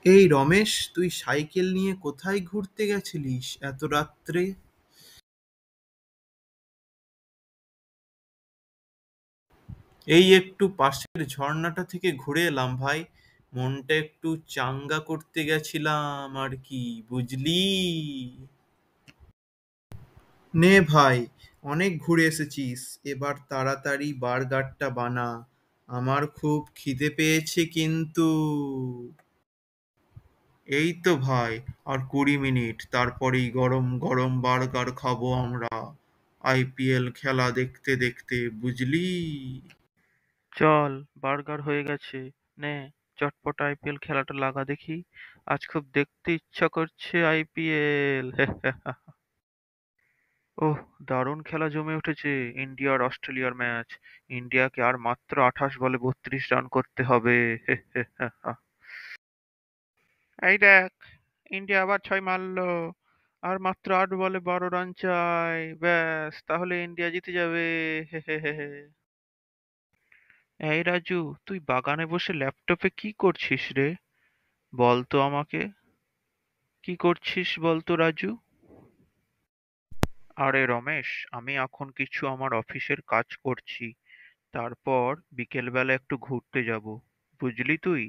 এই রমেশ, তুই সাইকেল নিয়ে কোথায় ঘুরতে গেছিলিস এত রাত্রে? এই একটু পাশের ঝর্ণাটা থেকে ঘুরে এলাম ভাই। মনটা একটু চাঙ্গা করতে গেছিলাম আর কি, বুঝলি? নে ভাই, অনেক ঘুরে এসেছিস, এবার তাড়াতাড়ি বার্গারটা বানা। আমার খুব খিদে পেয়েছে কিন্তু। এই তো ভাই, আর 20 মিনিট তারপরেই গরম গরম বার্গার খাবো আমরা, আইপিএল খেলা দেখতে দেখতে, বুঝলি? চল, বার্গার হয়ে গেছে। নে, চটপট আইপিএল খেলাটা লাগা দেখি। আজ খুব দেখতে ইচ্ছা করছে আইপিএল। ওহ, দারুণ খেলা জমে উঠেছে। ইন্ডিয়া আর অস্ট্রেলিয়ার ম্যাচ। ইন্ডিয়াকে আর মাত্র 28 বলে 32 রান করতে হবে। এই দেখ, ইন্ডিয়া আবার 6 মারলো। আর মাত্র 8 বলে 12 রান চাই, ব্যাস তাহলে ইন্ডিয়া জিতে যাবে। এই রাজু, তুই বাগানে বসে ল্যাপটপে কি করছিস রে? বল তো আমাকে, কি করছিস বল তো রাজু? আরে রমেশ, আমি এখন কিছু আমার অফিসের কাজ করছি। তারপর বিকেলবেলা একটু ঘুরতে যাব, বুঝলি তুই?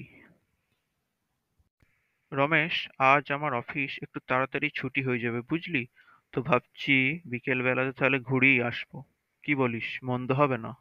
রমেশ, আজ আমার অফিস একটু তাড়াতাড়ি ছুটি হয়ে যাবে, বুঝলি? তো ভাবছি বিকেল বেলাতে তাহলে ঘুরেই আসবো। কি বলিস, মন্দ হবে না?